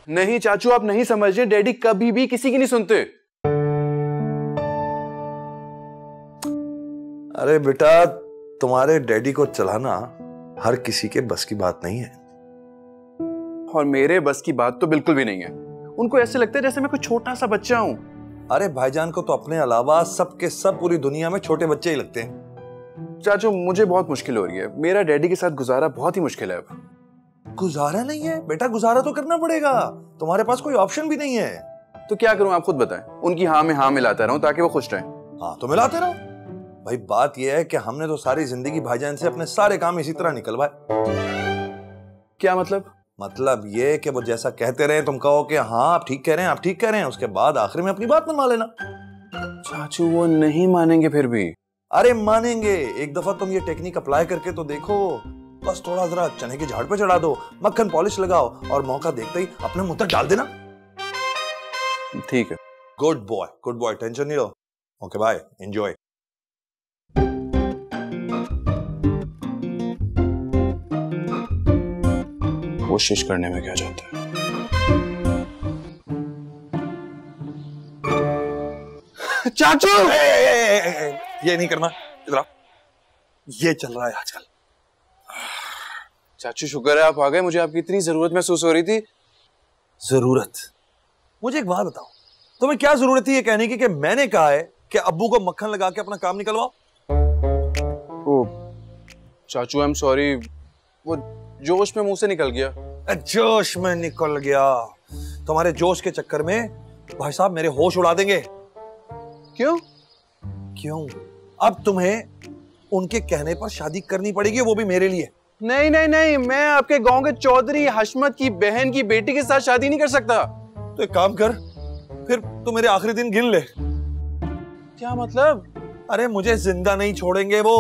नहीं चाचू, आप नहीं समझ रहे, डैडी कभी भी किसी की नहीं सुनते। अरे बेटा, तुम्हारे डैडी को चलाना हर किसी के बस की बात नहीं है। और मेरे बस की बात तो बिल्कुल भी नहीं है। उनको ऐसे लगता है जैसे मैं कोई छोटा सा बच्चा हूं। अरे भाईजान को तो अपने अलावा सबके सब पूरी दुनिया में छोटे बच्चे ही लगते हैं। चाचू मुझे बहुत मुश्किल हो रही है, मेरा डैडी के साथ गुजारा बहुत ही मुश्किल है अब। गुजारा नहीं है बेटा, गुजारा तो करना पड़ेगा, तुम्हारे पास कोई ऑप्शन भी नहीं है। तो क्या करूं आप खुद बताएं। उनकी हाँ में हाँ मिलाता रहूं ताकि वो खुश रहें। हाँ तो मिलाते रहो भाई। बात यह है कि हमने तो सारी जिंदगी भाईजान से अपने सारे काम इसी तरह निकलवाए। क्या मतलब? मतलब ये कि वो जैसा कहते रहे तुम कहो कि हाँ आप ठीक कह रहे हैं, आप ठीक कह रहे हैं, उसके बाद आखिर में अपनी बात मनवा लेना। चाचू वो नहीं मानेंगे फिर भी। अरे मानेंगे, एक दफा तुम ये टेक्निक अप्लाई करके तो देखो। बस थोड़ा जरा चने के झाड़ पे चढ़ा दो, मक्खन पॉलिश लगाओ और मौका देखते ही अपने मुंह तक डाल देना। ठीक है। गुड बॉय, टेंशन नहीं लो। Okay bye, enjoy. कोशिश करने में क्या जाता है। चाचू ये नहीं करना, इधर आओ। ये चल रहा है आजकल। चाचू शुक्र है आप आ गए, मुझे आपकी इतनी जरूरत महसूस हो रही थी। जरूरत? मुझे एक बात बताओ, तुम्हें क्या जरूरत थी ये कहने की कि मैंने कहा है कि अब्बू को मक्खन लगा के अपना काम निकलवाओ? ओ चाचू आई एम सॉरी, वो जोश में मुंह से निकल गया। जोश में निकल गया? तुम्हारे जोश के चक्कर में भाई साहब मेरे होश उड़ा देंगे। क्यों? अब तुम्हें उनके कहने पर शादी करनी पड़ेगी, वो भी मेरे लिए। नहीं नहीं नहीं, मैं आपके गांव के चौधरी हशमत की बहन की बेटी के साथ शादी नहीं कर सकता। तो एक काम कर, फिर तू मेरे आखिरी दिन गिन ले। क्या मतलब? अरे मुझे जिंदा नहीं छोड़ेंगे वो।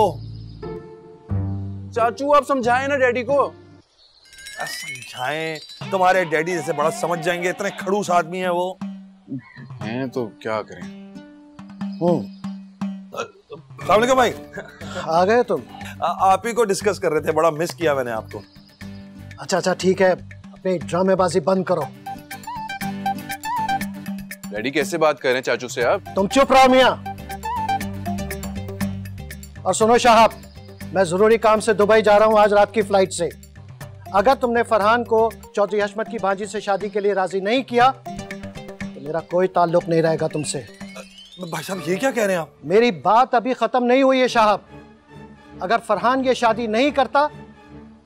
चाचू आप समझाएं ना डैडी को। समझाएं? तुम्हारे डैडी जैसे बड़ा समझ जाएंगे, इतने खड़ूस आदमी है वो। हैं तो क्या करें। अस्सलाम वालेकुम भाई। आ गए तुम? आप ही को डिस्कस कर रहे थे, बड़ा मिस किया मैंने आपको। अच्छा ठीक है, अपनी ड्रामेबाजी बंद करो। डैडी कैसे बात कर रहे हैं चाचू से आप? तुम चुप रहो मियां। और सुनो साहब, मैं जरूरी काम से दुबई जा रहा हूं आज रात की फ्लाइट से। अगर तुमने फरहान को चौधरी हशमत की भांजी से शादी के लिए राजी नहीं किया तो मेरा कोई ताल्लुक नहीं रहेगा तुमसे। भाई साहब ये क्या कह रहे हैं आप? मेरी बात अभी खत्म नहीं हुई है साहब। अगर फरहान ये शादी नहीं करता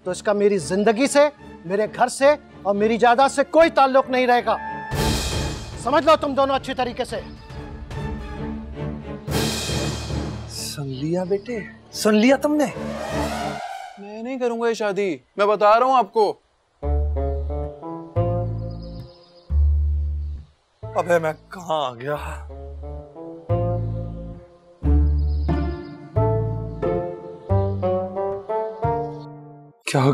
तो इसका मेरी जिंदगी से, मेरे घर से और मेरी जायदाद से कोई ताल्लुक नहीं रहेगा। समझ लो तुम दोनों अच्छी तरीके से। सुन लिया बेटे, सुन लिया तुमने? मैं नहीं करूंगा ये शादी, मैं बता रहा हूं आपको। अबे मैं कहां आ गया? क्या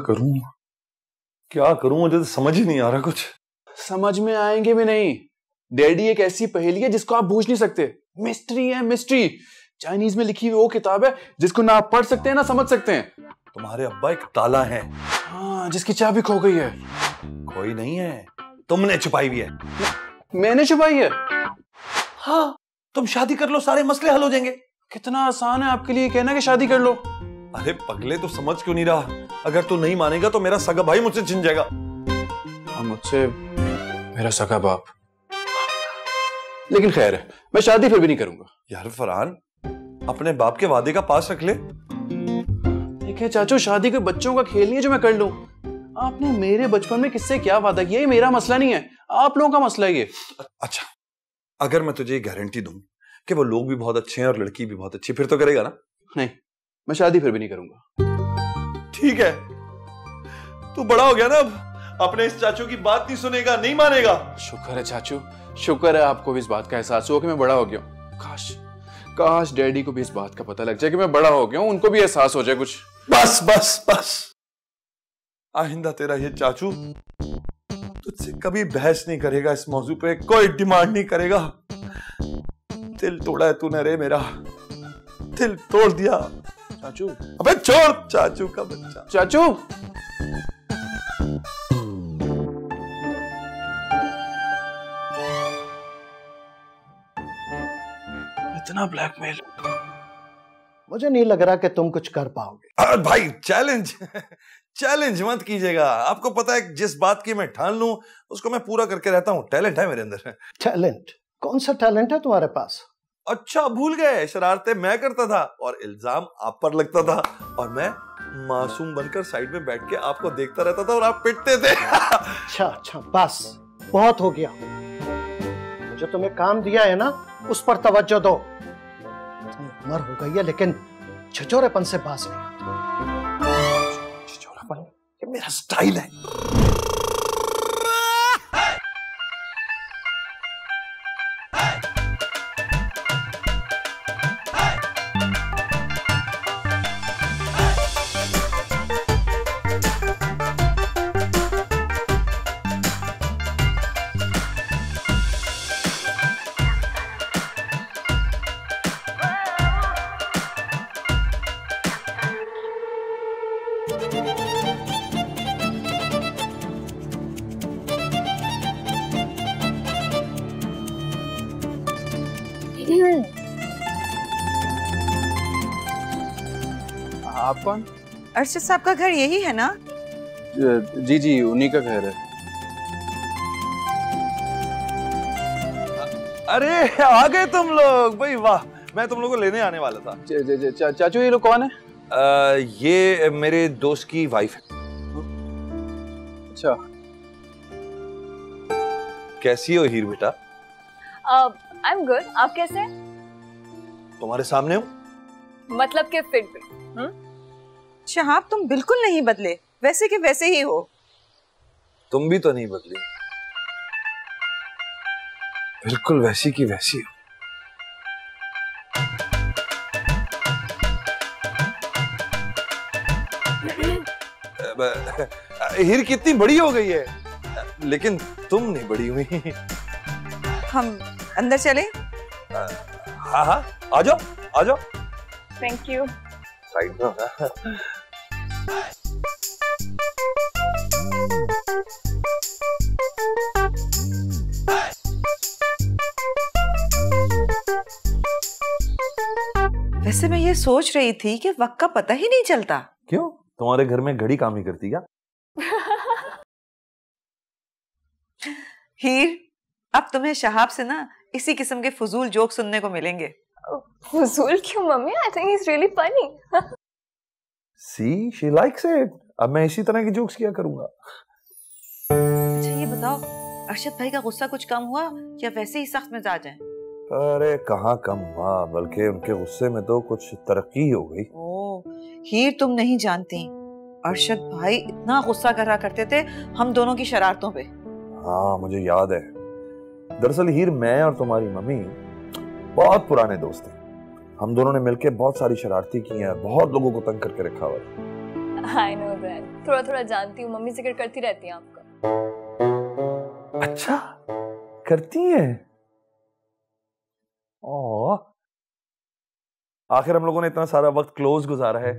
करूं मुझे तो समझ ही नहीं आ रहा कुछ। समझ में आएंगे भी नहीं। डैडी एक ऐसी पहेली है जिसको आप बूझ नहीं सकते। मिस्ट्री है मिस्ट्री। चाइनीज में लिखी हुई वो किताब है जिसको ना आप पढ़ सकते हैं ना समझ सकते हैं। तुम्हारे अब्बा एक ताला है। हाँ, जिसकी चाबी खो गई है। कोई नहीं है, तुमने छुपाई हुई है। मैंने छुपाई है? हाँ, तुम शादी कर लो, सारे मसले हल हो जाएंगे। कितना आसान है आपके लिए कहना कि शादी कर लो। अरे पगले, तो समझ क्यों नहीं रहा? अगर तू नहीं मानेगा तो मेरा सगा भाई मुझसे छिन जाएगा। और मुझसे मेरा सगा बाप। लेकिन खैर है, मैं शादी फिर भी नहीं करूंगा। यार फरहान, अपने बाप के वादे का पास रख ले। देखिए चाचू, शादी कोई बच्चों का खेल नहीं है जो मैं कर लूं। आपने मेरे बचपन में किससे क्या वादा किया, ये मेरा मसला नहीं है, आप लोगों का मसला है ये। अच्छा, अगर मैं तुझे गारंटी दूं कि वो लोग भी बहुत अच्छे हैं और लड़की भी बहुत अच्छी, फिर तो करेगा ना? नहीं, मैं शादी फिर भी नहीं करूंगा। ठीक है, तू बड़ा हो गया ना, अब अपने इस चाचू की बात नहीं सुनेगा, नहीं मानेगा। शुक्र है चाचू, शुक्र है आपको भी इस बात का एहसास हुआ कि मैं बड़ा हो गया हूं। काश डैडी को भी इस बात का पता लग जाए कि मैं बड़ा हो गया हूं, उनको भी एहसास हो जाए कुछ। बस बस बस, आइंदा तेरा ये चाचू तुझसे कभी बहस नहीं करेगा इस मौजू पे, कोई डिमांड नहीं करेगा। दिल तोड़ा है तूने रे मेरा, दिल तोड़ दिया चाचू। अबे छोड़ चाचू का बच्चा। चाचू इतना ब्लैकमेल। मुझे नहीं लग रहा कि तुम कुछ कर पाओगे। भाई चैलेंज चैलेंज मत कीजिएगा। आपको पता है जिस बात की मैं ठान लूं उसको मैं पूरा करके रहता हूं। टैलेंट है मेरे अंदर। टैलेंट? कौन सा टैलेंट है तुम्हारे पास? अच्छा भूल गए, शरारतें मैं करता था और इल्जाम आप पर लगता था और मैं मासूम बनकर साइड में बैठ के आपको देखता रहता था और आप पिटते थे। अच्छा बस बहुत हो गया। जो तुम्हें काम दिया है ना उस पर तवज्जो दो। उम्र हो गई है लेकिन छिछोरेपन से बाज नहीं आती। छिछोरापन ये मेरा स्टाइल है। आप कौन? अर्शद साहब का घर यही है ना? जी जी उन्हीं का घर है। अरे आ गए तुम लोग भाई, वाह। मैं तुम लोगों को लेने आने वाला था। चाचू ये लोग कौन है? ये मेरे दोस्त की वाइफ है। अच्छा कैसी हो हीर बेटा? I am good. आप कैसे हैं? तुम्हारे सामने हूँ। मतलब के फिट भी। शहाब तुम बिल्कुल नहीं बदले, वैसे के वैसे ही हो। तुम भी तो नहीं बदली, बिल्कुल वैसी की वैसी हो। हीर कितनी बड़ी हो गई है लेकिन तुम नहीं बड़ी हुई। हम अंदर चले? हाँ हाँ आ जाओ आ जाओ। Thank you. साइड में। वैसे मैं ये सोच रही थी कि वक्त का पता ही नहीं चलता। क्यों, तुम्हारे घर में घड़ी काम नहीं करती क्या? हीर अब तुम्हें शहाब से ना इसी किस्म के फजूल जोक सुनने को मिलेंगे। फजूल क्यों mummy? I think it's really funny. See she likes it. अब मैं इसी तरह की जोक्स किया करूंगा। अच्छा ये बताओ, अरशद भाई का गुस्सा कुछ कम हुआ या वैसे ही सख्त मिजाज है? अरे कहाँ कम हुआ, बल्कि उनके गुस्से में तो कुछ तरक्की हो गई। ओह हीर तुम नहीं जानती, अरशद भाई इतना गुस्सा करा करते थे हम दोनों की शरारतों पे। हाँ मुझे याद है। दरअसल हीर मैं और तुम्हारी मम्मी बहुत पुराने दोस्त हैं। हम दोनों ने मिलकर बहुत सारी शरारती की हैं, बहुत लोगों को तंग करके रखा हुआ है। I know that. थोड़ा थोड़ा जानती हूँ, मम्मी जिक्र करती रहती है आपका। अच्छा करती हैं? ओह आखिर हम लोगों ने इतना सारा वक्त क्लोज गुजारा है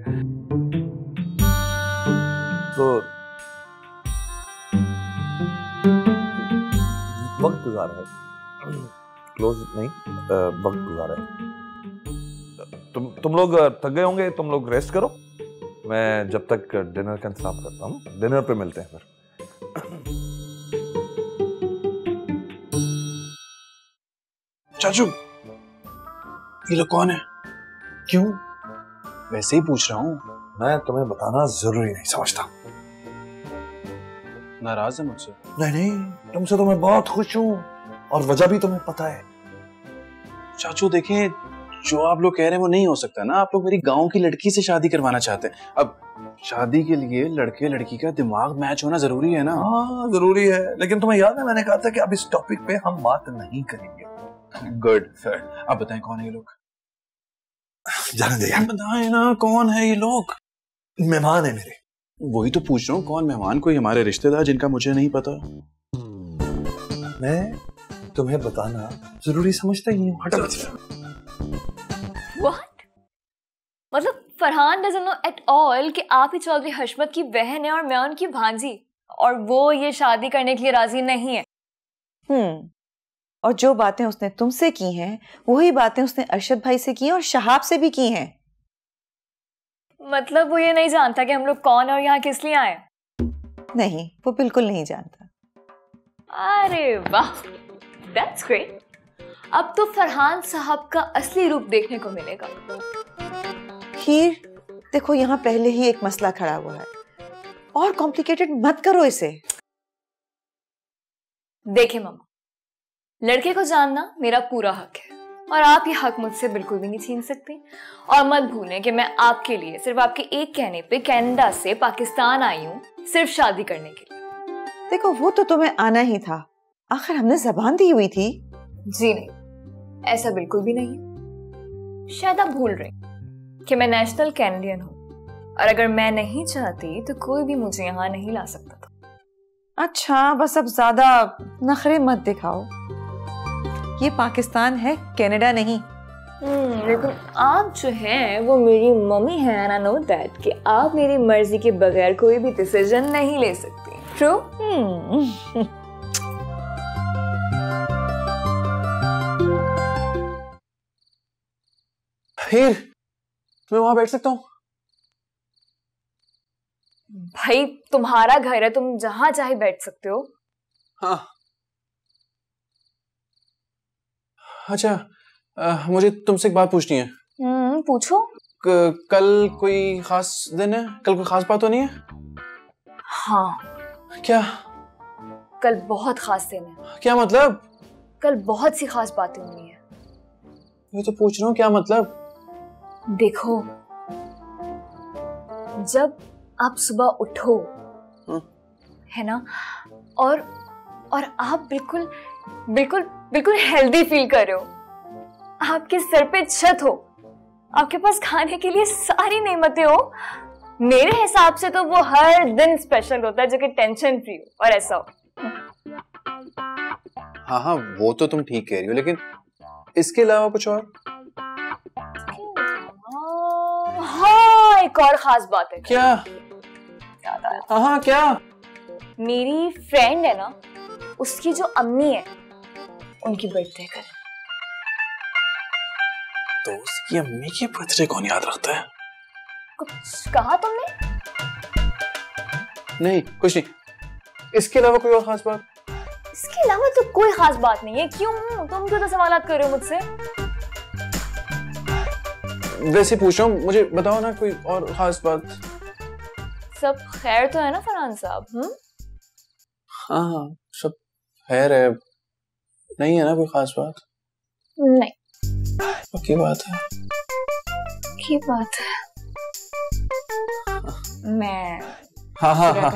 तो वक्त गुजारा है, क्लोज नहीं वक्त गुजारा है। तुम लोग थक गए होंगे, तुम लोग रेस्ट करो, मैं जब तक डिनर का इंतजाम करता हूँ। डिनर पे मिलते हैं फिर। चाचू ये लोग कौन है? क्यों? वैसे ही पूछ रहा हूँ। मैं तुम्हें बताना जरूरी नहीं समझता। नाराज है मुझसे? नहीं नहीं, तुमसे तो मैं बहुत खुश हूँ और वजह भी तुम्हें पता है। चाचू देखें, जो आप लोग कह रहे हैं वो नहीं हो सकता ना। आप लोग मेरी गांव की लड़की से शादी करवाना चाहते हैं। अब शादी के लिए लड़के लड़की का दिमाग मैच होना जरूरी है ना। हाँ जरूरी है, लेकिन तुम्हें याद है मैंने कहा था कि अब इस टॉपिक पे हम बात नहीं करेंगे। Good sir. अब बताएं कौन है ये लोग? जाने दे यार। बताएं ना कौन है ये लोग? मेहमान है मेरे। वही तो पूछ रहा हूँ, कौन मेहमान? कोई हमारे रिश्तेदार जिनका मुझे नहीं पता? मैं तुम्हें बताना जरूरी समझता ही नहीं। हटो। What? मतलब Farhan doesn't know at all कि आप ही चौधरी हशमत की बहन है और मैं उनकी भांजी, और वो ये शादी करने के लिए राजी नहीं है। और जो बातें उसने तुमसे की हैं वही बातें उसने अरशद भाई से की हैं और शहाब से भी की हैं। मतलब वो ये नहीं जानता कि हम लोग कौन और यहाँ किस लिए आए? नहीं, वो बिल्कुल नहीं जानता। अरे वाह, दैट्स ग्रेट। अब तो फरहान साहब का असली रूप देखने को मिलेगा। हीर, देखो यहाँ पहले ही एक मसला खड़ा हुआ है और कॉम्प्लिकेटेड मत करो इसे। देखिए मम्मा, लड़के को जानना मेरा पूरा हक है और आप ये हक मुझसे बिल्कुल भी नहीं छीन सकते। और मत भूलें कि मैं आपके लिए सिर्फ आपके एक कहने पे कनाडा से पाकिस्तान आई हूँ, सिर्फ शादी करने के लिए। देखो वो तो तुम्हें आना ही था, आखिर हमने जबान दी हुई थी। जी नहीं, ऐसा बिल्कुल भी नहीं। शायद आप भूल रहे कि मैं नेशनल कैनेडियन हूँ और अगर मैं नहीं चाहती तो कोई भी मुझे यहाँ नहीं ला सकता था। अच्छा, बस अब ज्यादा नखरे मत दिखाओ। ये पाकिस्तान है, कनाडा नहीं। लेकिन आप जो हैं वो मेरी मम्मी हैं एंड आई नो दैट कि आप मेरी मर्जी के बगैर कोई भी डिसीजन नहीं ले सकती। ट्रू? हीर, मैं वहां बैठ सकता हूँ? भाई तुम्हारा घर है, तुम जहां चाहे बैठ सकते हो। हाँ। अच्छा, मुझे तुमसे एक बात पूछनी है। पूछो। कल कोई खास दिन है? कल कोई खास बात तो नहीं है? हाँ। क्या? कल बहुत खास दिन है। क्या मतलब? कल बहुत सी खास बातें हुई है। मैं तो पूछ रहा हूँ, क्या मतलब? देखो, जब आप सुबह उठो है ना, और आप बिल्कुल बिल्कुल बिल्कुल हेल्दी फील कर रहे हो, आपके सर पे छत हो, आपके पास खाने के लिए सारी नेमतें हो, मेरे हिसाब से तो वो हर दिन स्पेशल होता है जो कि टेंशन फ्री हो और ऐसा हो। हाँ हाँ, वो तो तुम ठीक कह रही हो, लेकिन इसके अलावा कुछ और? हाँ, एक और खास बात है। क्या? हाँ, क्या? मेरी फ्रेंड है ना, उसकी जो अम्मी है, उनकी बर्थडे कल। तो उसकी अम्मी की बर्थडे कौन याद रखता है? कुछ कहा तुमने? नहीं, कुछ नहीं। इसके अलावा कोई और खास बात? इसके अलावा तो कोई खास बात नहीं है। क्यों? तुम क्यों तो सवालात कर रहे हो मुझसे? वैसे पूछ रहा हूँ, मुझे बताओ ना कोई और खास बात। सब खैर तो है ना फरहान साहब? हाँ हाँ, सब खैर है। नहीं है ना कोई खास बात? नहीं। पक्की बात है? की बात है। मैं हाँ हाँ हाँ,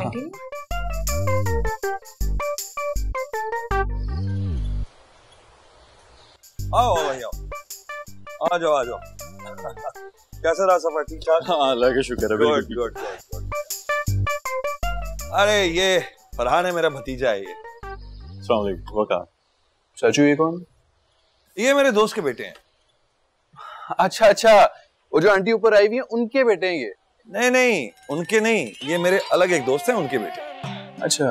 आओ भाई आओ, आ जाओ आ जाओ। कैसा रहा सफर? ठीक ठाक? हाँ, अल्लाह का शुक्र है। Good good good. अरे ये फरहान है, मेरा भतीजा है। ये अस्सलाम वालेकुम। वका चाचू, ये कौन? ये मेरे दोस्त के बेटे हैं। अच्छा अच्छा, वो जो आंटी ऊपर आई हुई है उनके बेटे हैं ये? नहीं नहीं, उनके नहीं, ये मेरे अलग एक दोस्त हैं, उनके बेटे। अच्छा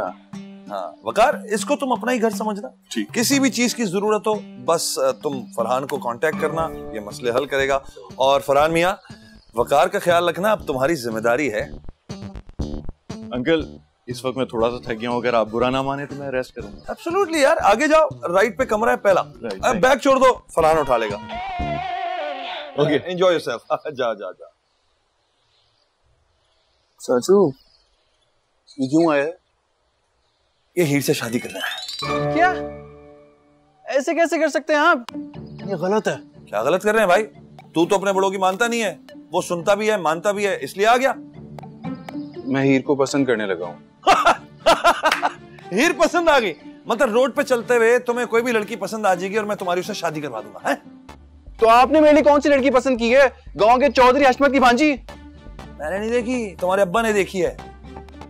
हाँ वकार, इसको तुम अपना ही घर समझना। ठीक। किसी भी चीज की जरूरत हो बस तुम फरहान को कांटेक्ट करना, ये मसले हल करेगा। और फरहान मियाँ, वकार का ख्याल रखना अब तुम्हारी जिम्मेदारी है। अंकल, इस वक्त मैं थोड़ा सा थक गया हूँ, अगर आप बुरा ना माने तो मैं रेस्ट करूंगा। एब्सोल्युटली यार, आगे जाओ, राइट पे कमरा है पहला। अब बैग छोड़ दो, फरहान उठा लेगा। Okay, enjoy yourself. जा जा जा। चाचू, ये क्यों आया है? ये हीर से शादी करना है। क्या? ऐसे कैसे कर सकते हैं आप? ये गलत है। क्या गलत कर रहे हैं भाई? तू तो अपने बड़ों की मानता नहीं है, वो सुनता भी है मानता भी है, इसलिए आ गया। मैं हीर को पसंद करने लगा हूँ। हीर पसंद आ गई? मतलब रोड पे चलते हुए तुम्हें कोई भी लड़की पसंद आ जाएगी और मैं तुम्हारी उससे शादी करवा दूंगा? है? तो आपने मेरे लिए कौन सी लड़की पसंद की है? गांव के चौधरी हशमत की भांजी? मैंने नहीं देखी, तुम्हारे अब्बा ने देखी है।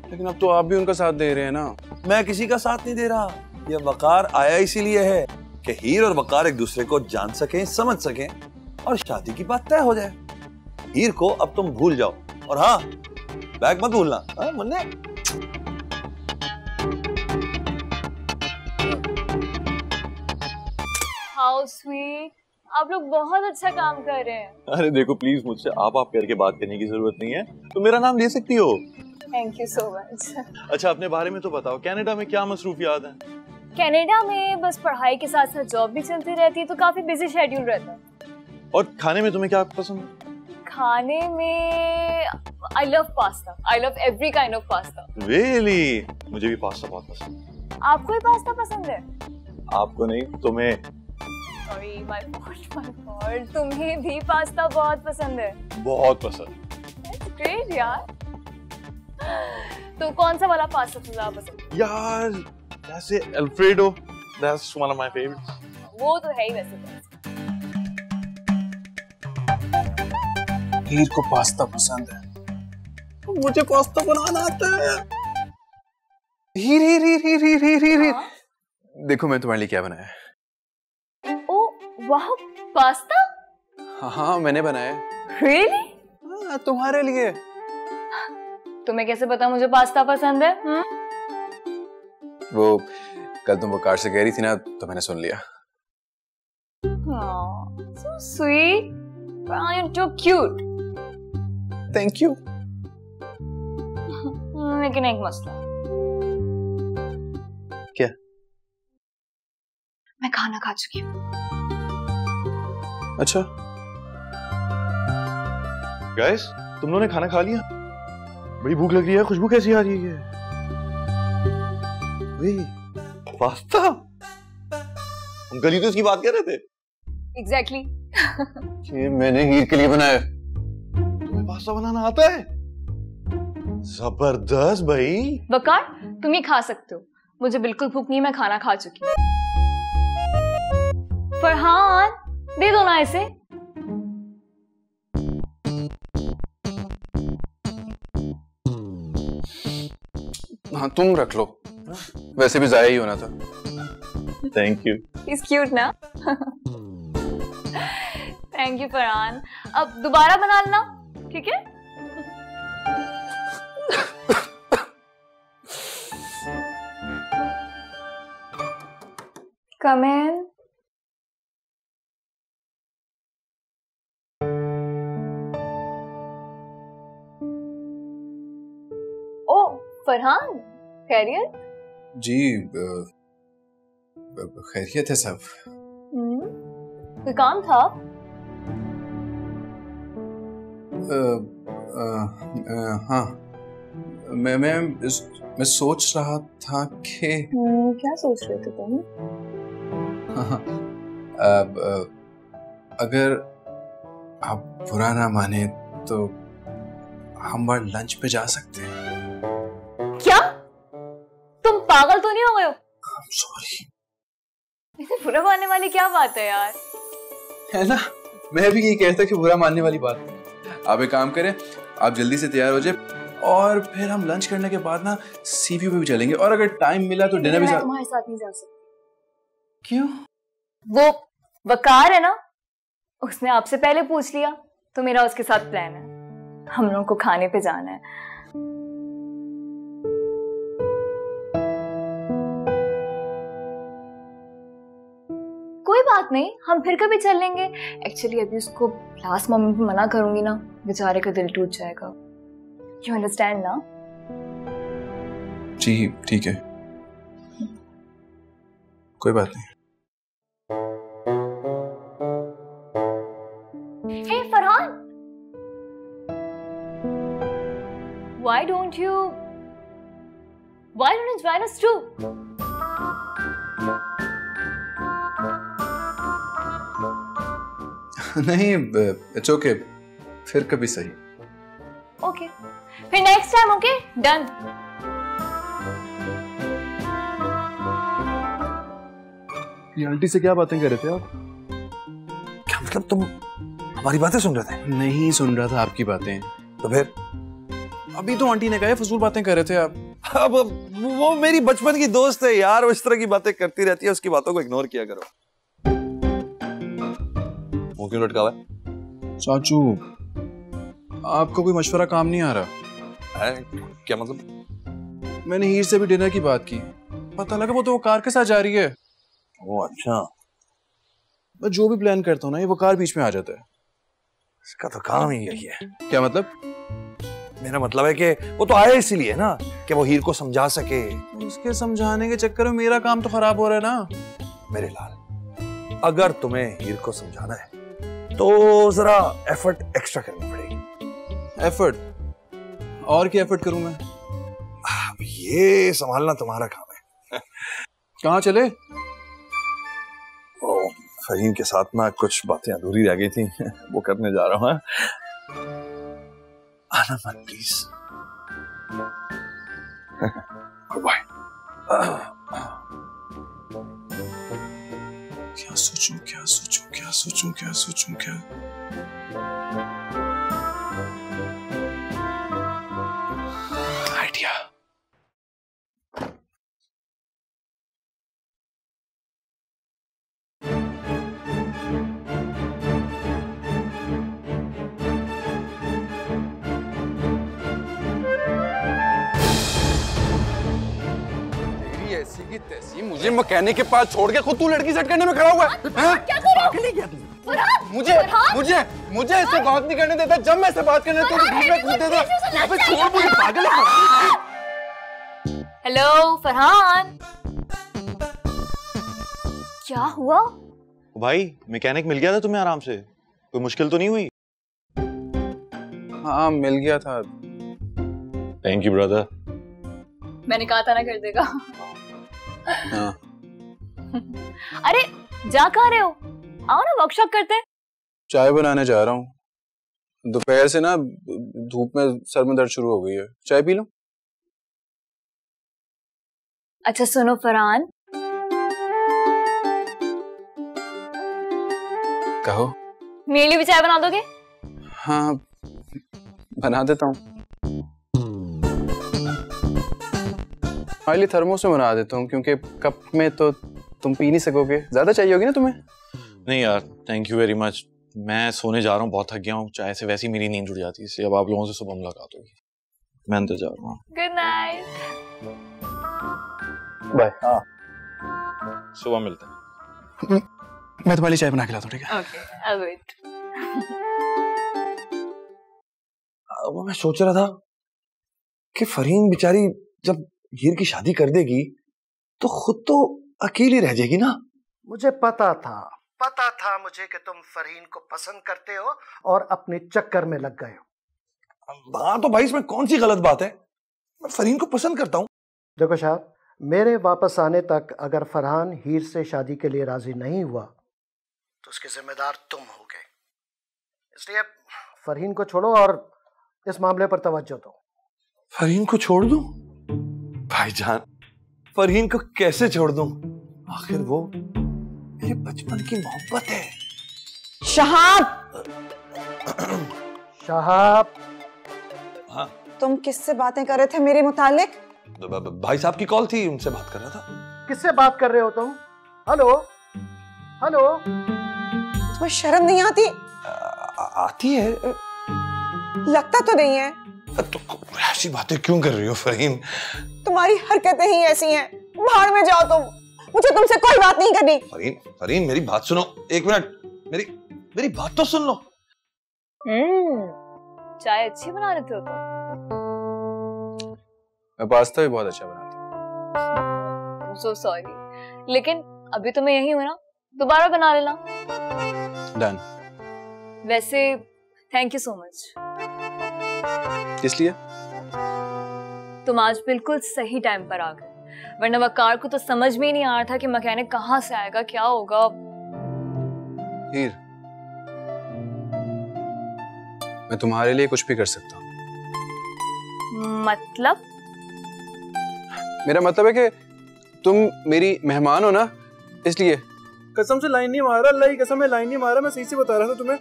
लेकिन अब तो आप भी उनका साथ दे रहे हैं ना। मैं किसी का साथ नहीं दे रहा। ये वकार आया इसीलिए है कि हीर और वकार एक दूसरे को जान सकें, समझ सकें और शादी की बात तय हो जाए। हीर को अब तुम भूल जाओ, और हाँ, बैग मत भूलना। हाँ मुन्ने? हाउ स्वीट, आप लोग बहुत अच्छा काम कर रहे हैं। अरे देखो प्लीज, मुझसे आप करके बात करने की जरूरत नहीं है, तो मेरा नाम ले सकती हो। Thank you so much. अच्छा अपने बारे में तो बताओ, कनाडा में क्या मसरूफियात हैं? कनाडा में बस पढ़ाई के साथ साथ जॉब भी चलती रहती है, तो काफी बिजी शेड्यूल रहता है। और खाने में तुम्हें क्या पसंद है? खाने में I love pasta, I love every kind of pasta. Really? मुझे भी पास्ता बहुत पसंद है। आपको भी पास्ता पसंद है? आपको नहीं, तुम्हें। सॉरी, माय फॉल्ट, तुम्हें भी पास्ता बहुत पसंद है? बहुत पसंद। That's great यार। तो कौन सा वाला पास्ता तुझे ज्यादा पसंद? यार वैसे alfredo, that's one of my favorites। वो तो है ही वैसे। हीर को पास्ता पसंद है, मुझे पास्ता बनाना आता है। हीर हीर हीर हीर हीर हीर हीर हीर। देखो मैं तुम्हारे लिए क्या बनाया है। ओ वाह, पास्ता? हाँ मैंने बनाया है। Really? हाँ, तुम्हारे लिए। तुम्हें कैसे पता मुझे पास्ता पसंद है? वो कल तुम वो कार से कह रही थी ना, तो मैंने सुन लिया। So sweet, you're too cute। Thank you. लेकिन एक मसला। क्या? मैं खाना खा चुकी हूँ। अच्छा गाइस, तुम लोगों ने खाना खा लिया? बड़ी भूख लग रही है, खुशबू कैसी आ रही है? पास्ता? हम कल ही तो इसकी बात कर रहे थे। Exactly। ये मैंने हीर के लिए बनाया है। तुम्हें पास्ता बनाना आता है? जबरदस्त भाई। वकार, तुम ही खा सकते हो, मुझे बिल्कुल भूख नहीं, मैं खाना खा चुकी हूँ। फरहान, दे दो ना इसे। हाँ तुम रख लो, वैसे भी जाया ही होना था। Thank you. He's cute ना? थैंक यू फरहान, अब दोबारा बना लेना, ठीक है? Come in। ओ फरहान, खैरियत? जी खैरियत है सब। कोई काम था? हाँ मैं सोच रहा था कि क्या सोच रहे थे तुम? अगर आप बुरा ना माने तो हम बार लंच पे जा सकते हैं। क्या? तुम पागल तो नहीं हो गए हो? सॉरी। इसे बुरा मानने वाली क्या बात है यार? है ना, मैं भी यही कहता कि बुरा मानने वाली बात नहीं। आप एक काम करें, आप जल्दी से तैयार हो जाए और फिर हम लंच करने के बाद ना सी व्यू पे भी चलेंगे, और अगर टाइम मिला तो डिनर भी साथ। तुम्हारे साथ नहीं जा सकती। क्यों? वो वकार है ना, उसने आपसे पहले पूछ लिया, तो मेरा उसके साथ प्लान है, हम लोगों को खाने पे जाना है। कोई बात नहीं, हम फिर कभी चल लेंगे। एक्चुअली अभी उसको लास्ट मोमेंट में मना करूंगी ना, बेचारे का दिल टूट जाएगा। यू अंडरस्टैंड ना? जी ठीक है, कोई बात नहीं। Hey Farhan, why don't you join us too? नहीं, इट्स ओके, फिर कभी सही। ओके, फिर next time. Okay, done. Aunty से क्या बातें कर रहे थे आप? क्या मतलब, तुम हमारी बातें सुन रहे थे? नहीं सुन रहा था आपकी बातें। तो फिर? अभी तो आंटी ने कहा फजूल बातें कर रहे थे आप। अब वो मेरी बचपन की दोस्त है यार, वो इस तरह की बातें करती रहती है, उसकी बातों को इग्नोर किया करो। वो क्यों लटका हुआ है? चाचू, आपको कोई मशवरा काम नहीं आ रहा? क्या मतलब? मैंने हीर से भी डिनर की बात की, पता लगा वो तो वो कार के साथ जा रही है। ओ अच्छा, मैं जो भी प्लान करता हूँ ना, ये वकार बीच में आ जाता है। इसका तो काम ही यही है। क्या मतलब? मेरा मतलब है कि वो तो आया इसीलिए ना कि वो हीर को समझा सके। उसके समझाने के चक्कर में मेरा काम तो खराब हो रहा है ना। मेरे लाल, अगर तुम्हें हीर को समझाना है तो जरा एफर्ट एक्स्ट्रा करनी पड़ेगी। एफर्ट? और क्या एफर्ट करूं मैं? ये संभालना तुम्हारा काम है। कहाँ चले? फहीम के साथ ना कुछ बातें अधूरी रह गई थी, वो करने जा रहा हूँ। आना मत प्लीज। Good bye. क्या सोचूं, क्या सोचूं, क्या सोचूं, क्या सोचूं, क्या? आइडिया। ऐसी की तैसी मुझे मैकेनिक के पास छोड़ के खुद तू लड़की सेट करने में खड़ा हुआ है? क्या कर रहे हो? मुझे इससे बात नहीं करने देता। जब मैं इससे बात करने तो बीच में कूद देता। अबे छोड़ मुझे, पागल है। हेलो फरहान, क्या हुआ? भाई मैकेनिक मिल गया था तुम्हें आराम से? कोई मुश्किल तो नहीं हुई? हाँ मिल गया था। Thank you brother. मैंने कहा था ना कर देगा। हाँ। अरे जा कहाँ रहे हो? आओ ना वर्कशॉप करते हैं। चाय बनाने जा रहा हूँ। दोपहर से ना धूप में सर में दर्द शुरू हो गई है। चाय पी लो। अच्छा सुनो फरहान, कहो। मेरे लिए भी चाय बना दोगे? हाँ बना देता हूँ। हमारे लिए थर्मोस में बना देता हूँ, क्योंकि कप में तो तुम पी नहीं सकोगे। ज्यादा चाहिए होगी ना तुम्हें? नहीं यार, थैंक यू वेरी मच। मैं सोने जा रहा हूँ, बहुत थक गया हूँ। चाय से वैसे ही मेरी नींद उड़ जाती है, इसलिए अब आप लोगों से सुबह मुलाकात होगी। मैं अंदर जा रहा हूँ। Good night. बाय। हाँ सुबह मिलते हैं। मैं तुम्हारी चाय बना के लाता हूँ, ठीक है? Okay, I'll wait. वो मैं सोच रहा था कि फरीन बेचारी जब हीर की शादी कर देगी तो खुद तो अकेली रह जाएगी ना। मुझे पता था मुझे कि तुम फरहीन को पसंद करते हो और अपने चक्कर में लग गए हो। हाँ तो भाई इसमें कौन सी गलत बात है? मैं फरहीन को पसंद करता हूँ। देखो शाहब, मेरे वापस आने तक अगर फरहान हीर से शादी के लिए राजी नहीं हुआ तो उसके जिम्मेदार तुम होगे। इसलिए फरहीन को छोड़ो और इस मामले पर तवज्जो दो। फरहीन को छोड़ दूं? भाईजान, फरहीन को कैसे छोड़ दूं? आखिर वो मेरे बचपन की मोहब्बत है। शहाब! शहाब! हाँ तुम किससे बातें कर रहे थे मेरे मुतालिक? भाई साहब की कॉल थी, उनसे बात कर रहा था। किससे बात कर रहे हो तुम? Hello hello. तुम्हें शर्म नहीं आती? आती है। लगता तो नहीं है। तो ऐसी बातें क्यों कर रही हो फरहीन? तुम्हारी हरकतें ही ऐसी हैं। भाड़ में जाओ तुम, मुझे तुमसे कोई बात नहीं करनी। फरहीन मेरी बात सुनो, एक मिनट। मेरी बात तो सुन लो। चाय अच्छी बना लेते हो तुम। मैं पास्ता भी बहुत अच्छा बनाता हूँ। So sorry, लेकिन अभी तो मैं यही हूँ ना, दोबारा बना लेना। डन। वैसे थैंक यू सो मच। इसलिए तुम आज बिल्कुल सही टाइम पर आ गए, वरना वकार को तो समझ में ही नहीं आ रहा था कि मैकेनिक कहाँ से आएगा, क्या होगा। हीर, मैं तुम्हारे लिए कुछ भी कर सकता हूँ। मतलब? मेरा मतलब है कि तुम मेरी मेहमान हो ना, इसलिए। कसम से लाइन नहीं मारा, अल्लाह की कसम है लाइन नहीं मारा, मैं सही से बता रहा था तुम्हें।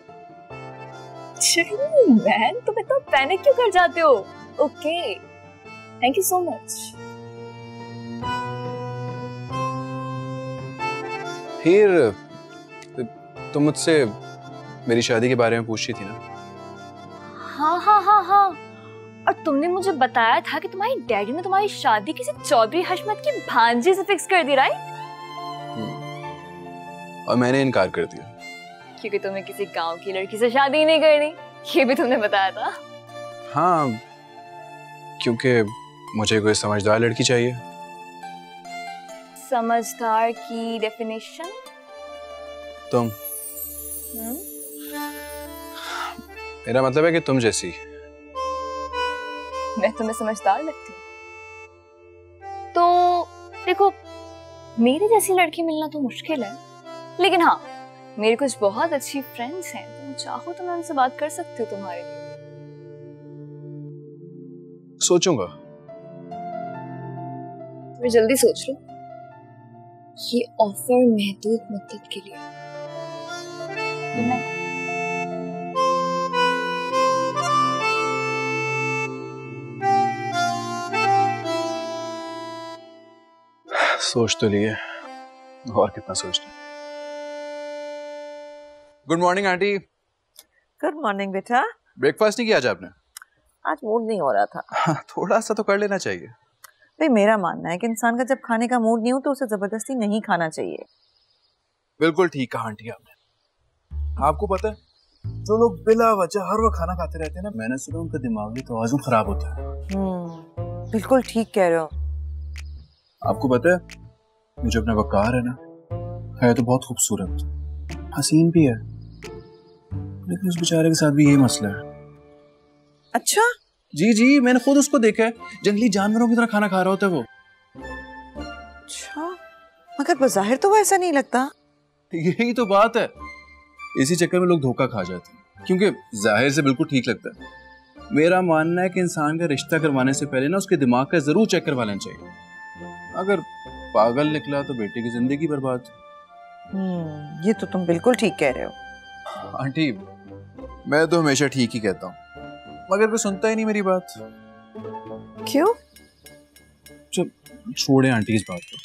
मैन, तुम इतना पैनिक क्यों कर जाते हो? Okay, thank you so much. Heer, तुम मुझसे मेरी शादी के बारे में पूछी थी ना? हाँ, और तुमने मुझे बताया था कि तुम्हारी डैडी ने तुम्हारी शादी किसी चौधरी हशमत की भांजी से फिक्स कर दी, राइट? और मैंने इनकार कर दिया। क्योंकि तुम्हें किसी गांव की लड़की से शादी नहीं करनी, ये भी तुमने बताया था। हाँ, क्योंकि मुझे कोई समझदार लड़की चाहिए। समझदार की डेफिनेशन? तुम। मेरा मतलब है कि तुम जैसी। मैं तुम्हें समझदार लगती हूँ? तो देखो, मेरे जैसी लड़की मिलना तो मुश्किल है, लेकिन हाँ, मेरे कुछ बहुत अच्छी फ्रेंड्स हैं, तुम चाहो तो मैं उनसे बात कर सकती हूँ तुम्हारे लिए। सोचूंगा। तुम्हें जल्दी सोच लो, ये ऑफर महदूद मुद्दत के लिए। Good night. सोच तो लिए, और कितना सोचना। Good morning aunty. Good morning बेटा। ब्रेकफास्ट नहीं किया आज आपने? आज मूड नहीं हो रहा था। थोड़ा सा तो कर लेना चाहिए। भाई मेरा मानना है कि इंसान का जब खाने का मूड नहीं हो तो उसे जबरदस्ती नहीं खाना चाहिए। बिल्कुल ठीक कहा आंटी आपने। आपको पता है, जो लोग बिला वजह हर वक्त खाना खाते रहते हैं ना, मैंने सुना उनका दिमागी तवाज़ुन खराब होता है। बिल्कुल ठीक कह रहे हो। आपको पता है, ये जो अपना वकार है ना, है तो बहुत खूबसूरत, हसीन भी है, लेकिन उस बेचारे के साथ भी यही मसला है। अच्छा? जी जी, मैंने खुद उसको देखा है, जंगली जानवरों की तरह खाना खा रहा होता है वो। अच्छा, मगर बज़ाहिर तो वो ऐसा नहीं लगता। यही तो बात है, इसी चक्कर में लोग धोखा खा जाते हैं, क्योंकि जाहिर से बिल्कुल ठीक लगता है। मेरा मानना है कि इंसान का रिश्ता करवाने से पहले ना उसके दिमाग का जरूर चेक करवा लेना चाहिए। अगर पागल निकला तो बेटे की जिंदगी बर्बाद। ये तो तुम बिल्कुल ठीक कह रहे हो। आंटी, मैं तो हमेशा ठीक ही कहता हूँ, मगर कोई सुनता ही नहीं मेरी बात। क्यों? छोड़े आंटी इस बात को।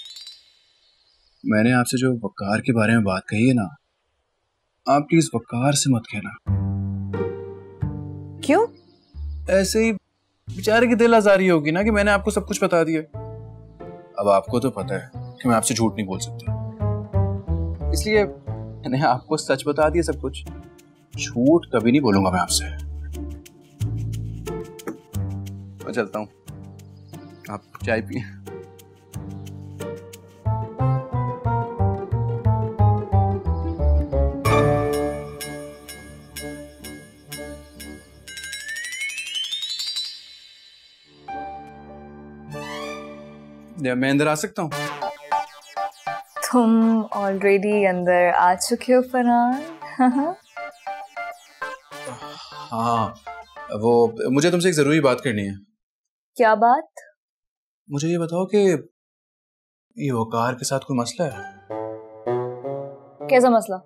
मैंने आपसे जो वकार के बारे में बात कही है ना, आप प्लीज वकार से मत कहना। क्यों? ऐसे ही बेचारे की दिल आजारी होगी ना कि मैंने आपको सब कुछ बता दिया। अब आपको तो पता है कि मैं आपसे झूठ नहीं बोल सकता, इसलिए मैंने आपको सच बता दिया सब कुछ। झूठ कभी नहीं बोलूंगा मैं आपसे। मैं चलता हूँ, आप चाय पिए। मैं अंदर आ सकता हूँ? तुम ऑलरेडी अंदर आ चुके हो फरहान। हाँ, वो मुझे तुमसे एक जरूरी बात करनी है। क्या बात? मुझे ये बताओ कि ये वकार के साथ कोई मसला है? कैसा मसला?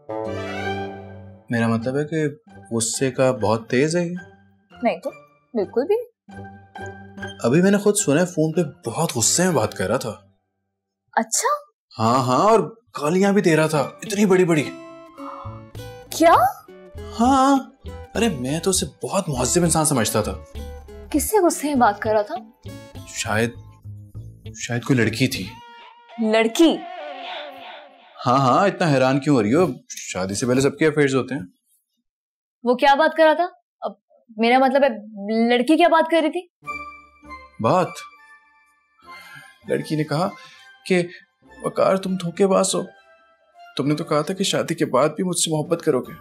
मेरा मतलब है कि गुस्से का बहुत तेज है ये। नहीं तो बिल्कुल भी। अभी मैंने खुद सुना है, फोन पे बहुत गुस्से में बात कर रहा था। अच्छा? हाँ हाँ, और गालियां भी दे रहा था, इतनी बड़ी बड़ी। क्या? हाँ, अरे मैं तो उसे बहुत मुहज्जिब इंसान समझता था। किससे गुस्से में बात कर रहा था? शायद कोई लड़की थी। लड़की? हाँ हाँ, इतना हैरान क्यों हो रही हो? शादी से पहले सबके अफेयर्स होते हैं। वो क्या बात कर रहा था? अब मेरा मतलब है, लड़की क्या बात कर रही थी? बात? लड़की ने कहा कि वकार तुम धोखेबाज हो, तुमने तो कहा था कि शादी के बाद भी मुझसे मोहब्बत करोगे।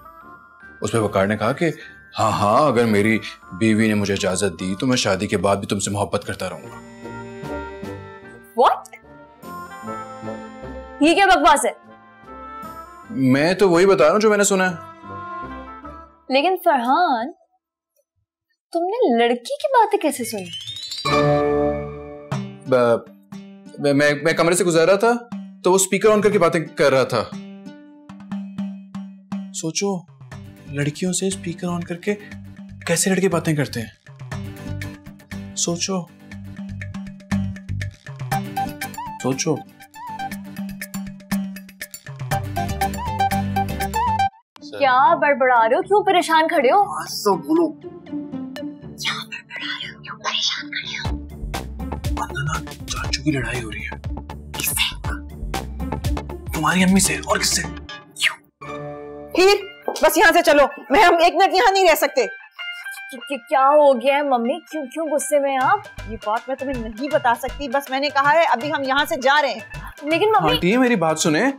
उस पर वकार ने कहा कि हाँ हाँ, अगर मेरी बीवी ने मुझे इजाजत दी तो मैं शादी के बाद भी तुमसे मोहब्बत करता रहूंगा। What? ये क्या बकवास है? मैं तो वही बता रहा हूँ जो मैंने सुना है। लेकिन फरहान, तुमने लड़की की बातें कैसे सुनी? मैं कमरे से गुजर रहा था तो वो स्पीकर ऑन करके बातें कर रहा था। सोचो, लड़कियों से स्पीकर ऑन करके कैसे लड़के बातें करते हैं। सोचो सोचो। क्या बड़बड़ा रहे हो? क्यों परेशान खड़े हो? सब बोलो। क्या बड़बड़ा रहे हो? क्यों परेशान खड़े हो? चाचू की लड़ाई हो रही है। किससे? तुम्हारी अम्मी से। और किससे? क्यों? हीर, बस यहाँ से चलो, हम 1 मिनट यहाँ नहीं रह सकते। क्या हो गया है मम्मी? क्यों गुस्से में आप? ये बात मैं तुम्हें नहीं बता सकती, बस मैंने कहा है अभी हम यहाँ से जा रहे हैं। लेकिन मम्मी। आंटी मेरी बात सुने,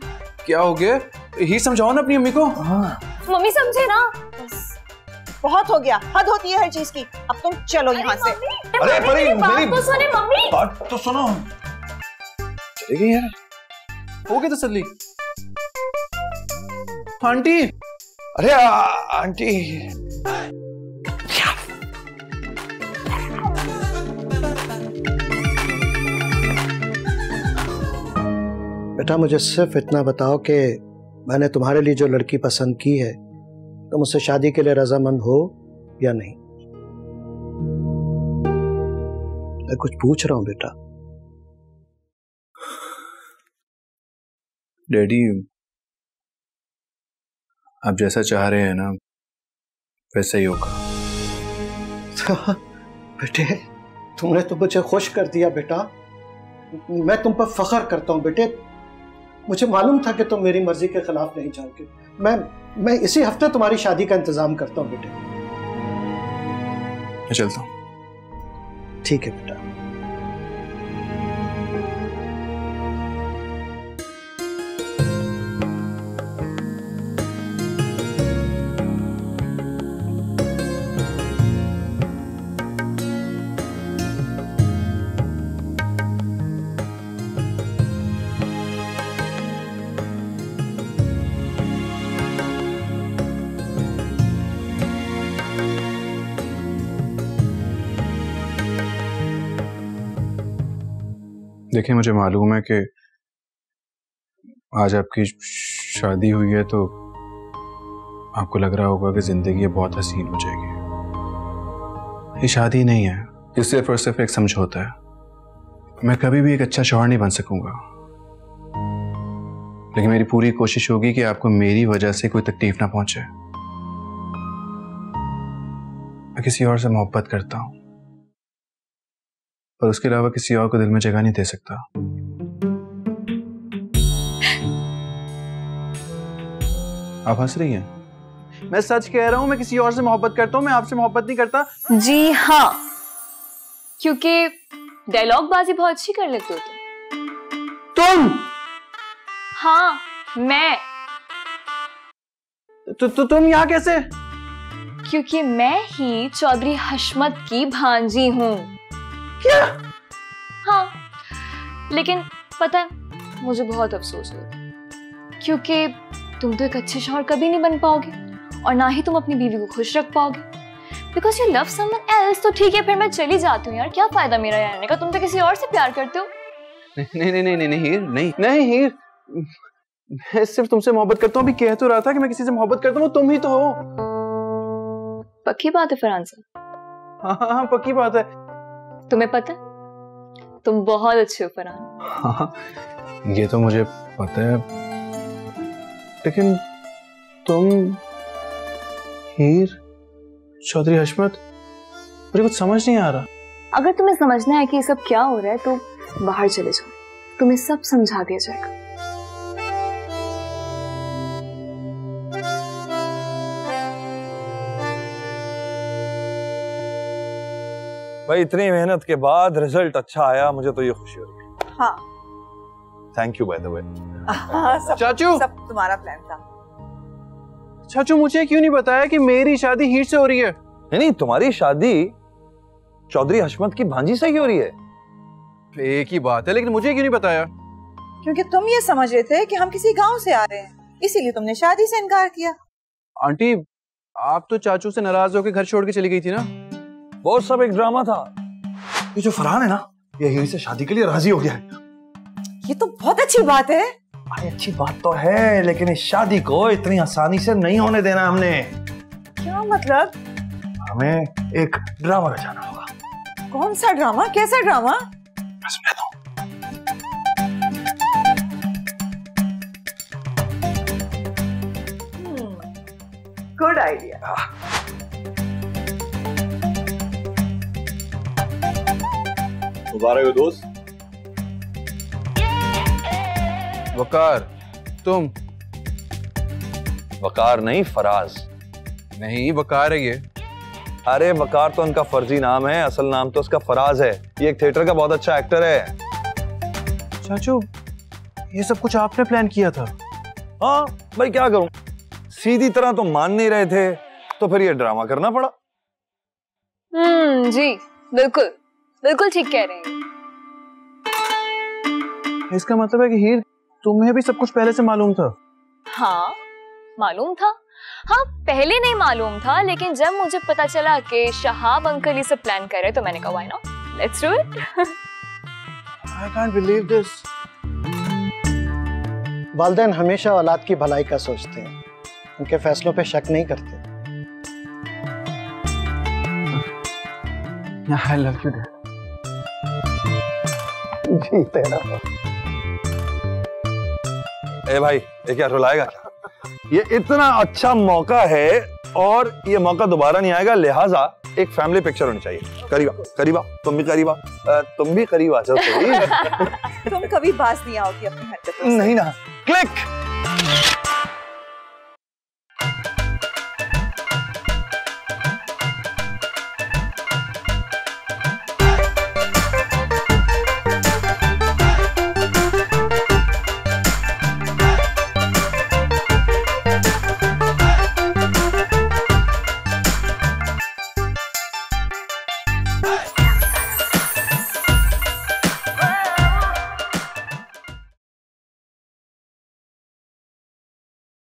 क्या हो गया? ही समझाओ ना अपनी अम्मी को। मम्मी समझे ना। बस बहुत हो गया, हद होती है हर चीज की। अब तुम चलो यहाँ से। अरे परी, बात तो सुने मम्मी। बात तो सुनो। चले गई यार, हो गई तसल्ली। आंटी। अरे आंटी, बेटा मुझे सिर्फ इतना बताओ कि मैंने तुम्हारे लिए जो लड़की पसंद की है, तुम उससे शादी के लिए रजामंद हो या नहीं? मैं कुछ पूछ रहा हूं बेटा। डैडी, आप जैसा चाह रहे हैं ना वैसा ही होगा। बेटे तुमने तो मुझे खुश कर दिया बेटा, मैं तुम पर फख्र करता हूं बेटे। मुझे मालूम था कि तुम मेरी मर्जी के खिलाफ नहीं जाओगे। मैं इसी हफ्ते तुम्हारी शादी का इंतजाम करता हूं बेटे। मैं चलता हूं। ठीक है बेटा। देखिए, मुझे मालूम है कि आज आपकी शादी हुई है तो आपको लग रहा होगा कि जिंदगी बहुत हसीन हो जाएगी। ये शादी नहीं है, ये सिर्फ और सिर्फ एक समझौता है। मैं कभी भी एक अच्छा शौहर नहीं बन सकूंगा, लेकिन मेरी पूरी कोशिश होगी कि आपको मेरी वजह से कोई तकलीफ ना पहुंचे। मैं किसी और से मोहब्बत करता हूं, पर उसके अलावा किसी और को दिल में जगह नहीं दे सकता। आप हंस रही हैं? मैं सच कह रहा हूं, मैं किसी और से मोहब्बत करता हूं, मैं आपसे मोहब्बत नहीं करता। जी हाँ, क्योंकि डायलॉग बाजी बहुत अच्छी कर लेते हो तुम? हाँ मैं। तुम यहाँ कैसे? क्योंकि मैं ही चौधरी हशमत की भांजी हूँ। क्या? हाँ, लेकिन पता है मुझे बहुत अफसोस होता है, क्योंकि तुम तो एक अच्छे शौहर कभी नहीं बन पाओगे और ना ही तुम अपनी बीवी को खुश रख पाओगे। Because you love someone else. तो ठीक है, फिर मैं चली जाती हूँ यार, क्या फायदा मेरा रहने का? तुम तो किसी और से प्यार करते हो। नहीं नहीं नहीं नहीं नहीं हीर, नहीं हीर, मैं सिर्फ तुमसे मोहब्बत करता हूँ। अभी कह तो रहा था कि मैं किसी से मोहब्बत करता हूँ, तुम ही तो हो। पक्की बात है फरहान साहब? हाँ, पक्की बात है। तुम्हें पता है तुम बहुत अच्छे हो फरहान। हाँ, ये तो मुझे पता है, लेकिन तुम हीर चौधरी हशमत, मुझे कुछ समझ नहीं आ रहा। अगर तुम्हें समझना है कि ये सब क्या हो रहा है तो बाहर चले जाओ, तुम्हें सब समझा दिया जाएगा। भाई इतनी मेहनत के बाद रिजल्ट अच्छा आया, मुझे तो ये खुशी हो रही है। हाँ, thank you by the way. चाचू, सब तुम्हारा प्लान था। चाचू मुझे क्यों नहीं बताया कि मेरी शादी हीर से हो रही है? नहीं, तुम्हारी शादी चौधरी हशमत की भांजी से ही हो रही है। एक ही बात है, लेकिन मुझे क्यों नहीं बताया? क्योंकि तुम ये समझ रहे थे कि हम किसी गांव से आ रहे हैं, इसीलिए तुमने शादी से इनकार किया। आंटी, आप तो चाचू से नाराज होकर घर छोड़ के चली गई थी ना? वो सब एक ड्रामा था। ये जो फरहान है ना, ये हीर से शादी के लिए राजी हो गया है। ये तो बहुत अच्छी बात है। भाई अच्छी बात तो है, लेकिन इस शादी को इतनी आसानी से नहीं होने देना हमने। क्या मतलब? हमें एक ड्रामा रचाना होगा। कौन सा ड्रामा? कैसा ड्रामा? मैं समझाता हूँ। Good idea. मुबारक हो दोस्त। वकार, तुम वकार नहीं, फराज। नहीं, वकार है ये। अरे वकार तो उनका फर्जी नाम है, असल नाम तो उसका फराज है। ये एक थिएटर का बहुत अच्छा एक्टर है। चाचू, ये सब कुछ आपने प्लान किया था? हाँ भाई, क्या करूं, सीधी तरह तो मान नहीं रहे थे, तो फिर ये ड्रामा करना पड़ा। जी बिल्कुल बिल्कुल ठीक कह रहे हैं। इसका मतलब है कि हीर, तुम्हें भी सब कुछ पहले से मालूम था? हाँ मालूम था। हाँ पहले नहीं मालूम था, लेकिन जब मुझे पता चला कि शहाब अंकल ये सब प्लान कर रहे तो मैंने कहा why not, let's do it. I can't believe this. वालिदैन हमेशा औलाद की भलाई का सोचते हैं, उनके फैसलों पे शक नहीं करते। I love you, Dad. जी तेरा। ए भाई, ये क्या रुलाएगा क्या? ये इतना अच्छा मौका है और ये मौका दोबारा नहीं आएगा, लिहाजा एक फैमिली पिक्चर होनी चाहिए। करीबा, करीबा, तुम भी करीबा, तुम भी करीब आ जाओ। तुम कभी बाज नहीं आओगी अपनी हरकतों से। नहीं ना, क्लिक।